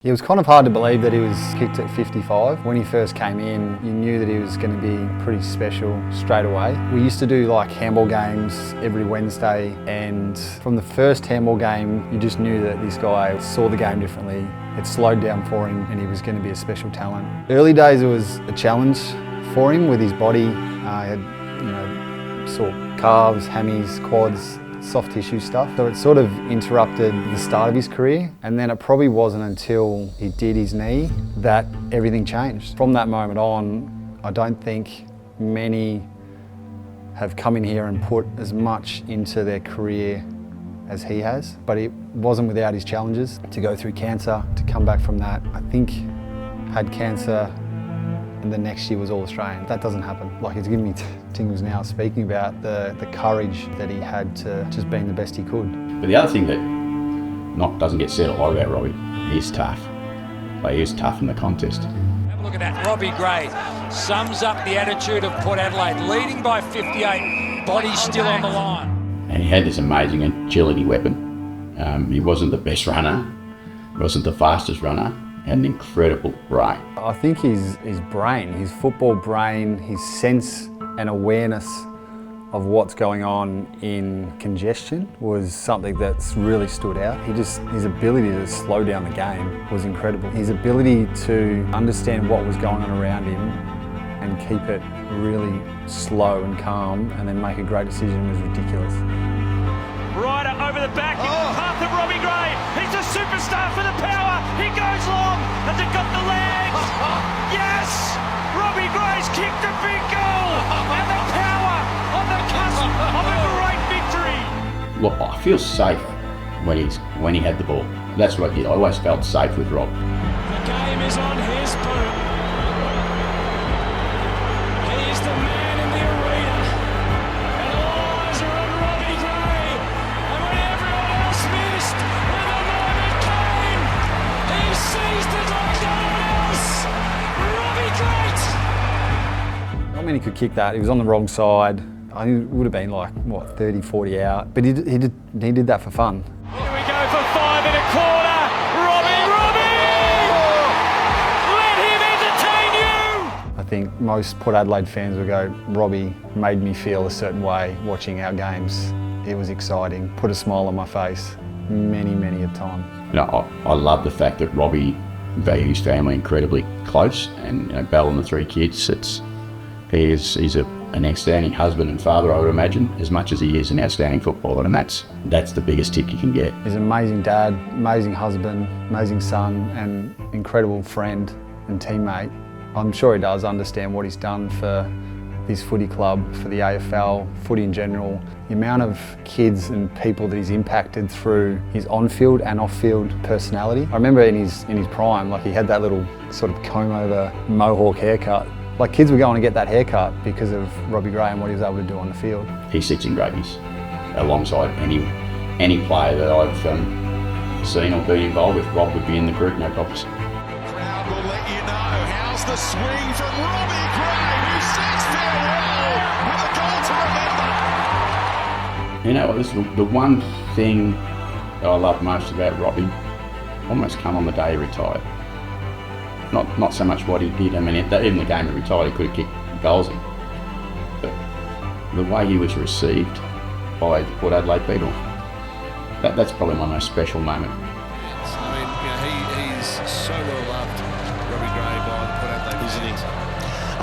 It was kind of hard to believe that he was kicked at 55. When he first came in, you knew that he was going to be pretty special straight away. We used to do like handball games every Wednesday, and from the first handball game, you just knew that this guy saw the game differently. It slowed down for him and he was going to be a special talent. Early days it was a challenge for him with his body. He had, sore calves, hammies, quads, soft tissue stuff. So it sort of interrupted the start of his career, and then it probably wasn't until he did his knee that everything changed. From that moment on, I don't think many have come in here and put as much into their career as he has, but it wasn't without his challenges. To go through cancer, to come back from that, I think had cancer and the next year was All-Australian. That doesn't happen. Like, it's giving me tingles now speaking about the courage that he had to just being the best he could. But the other thing that doesn't get said a lot about Robbie, he's tough. Like, he was tough in the contest. Have a look at that. Robbie Gray sums up the attitude of Port Adelaide, leading by 58, body still on the line. And he had this amazing agility weapon. He wasn't the best runner, he wasn't the fastest runner. Had an incredible brain. I think his brain, his football brain, his sense and awareness of what's going on in congestion was something that's really stood out. His ability to slow down the game was incredible. His ability to understand what was going on around him and keep it really slow and calm and then make a great decision was ridiculous. Ryder over the back, path of Robbie Gray. He's a superstar for the power. He goes long. Has it got the legs? Yes! Robbie Gray's kicked a big goal. And the power on the cusp of a great victory. Look, I feel safe when he had the ball. That's what I did. I always felt safe with Rob. The game is on his boot. He is the man in the arena. And all eyes are on Robbie Gray. And when everyone else missed, when the moment came, he seized it like no one else. Robbie Great. Not many could kick that. He was on the wrong side. I think it would have been like, 30, 40 out. But he did that for fun. Here we go for 5 in a quarter. Robbie! Let him entertain you! I think most Port Adelaide fans would go, Robbie made me feel a certain way watching our games. It was exciting, put a smile on my face many, many a time. I love the fact that Robbie values family incredibly close, and Belle and the 3 kids, he's an outstanding husband and father, I would imagine, as much as he is an outstanding footballer, and that's the biggest tip you can get. He's an amazing dad, amazing husband, amazing son, and incredible friend and teammate. I'm sure he does understand what he's done for this footy club, for the AFL, footy in general. The amount of kids and people that he's impacted through his on-field and off-field personality. I remember in his prime, like, he had that little sort of comb-over mohawk haircut. Like, kids were going to get that haircut because of Robbie Gray and what he was able to do on the field. He sits in greatness alongside any player that I've seen or been involved with. Rob would be in the group, no problems. Crowd will let you know. How's the swing from Robbie Gray, who says farewell with a goal to remember. This is the one thing that I love most about Robbie, almost come on the day he retired. Not so much what he did. I mean, even the game he retired, he could have kicked goals in. But the way he was received by the Port Adelaide people, that's probably my most special moment. I mean, he's so well loved, Robbie Gray, by the Port Adelaide, isn't he?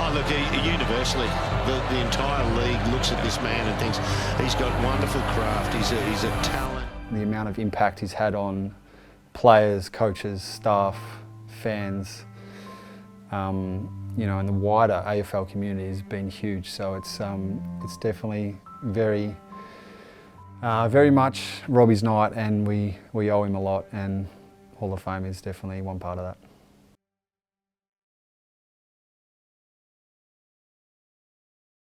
Oh, look, universally, the entire league looks at this man and thinks he's got wonderful craft. He's a talent. The amount of impact he's had on players, coaches, staff, fans, and the wider AFL community has been huge. So it's definitely very much Robbie's night, and we owe him a lot, and Hall of Fame is definitely one part of that.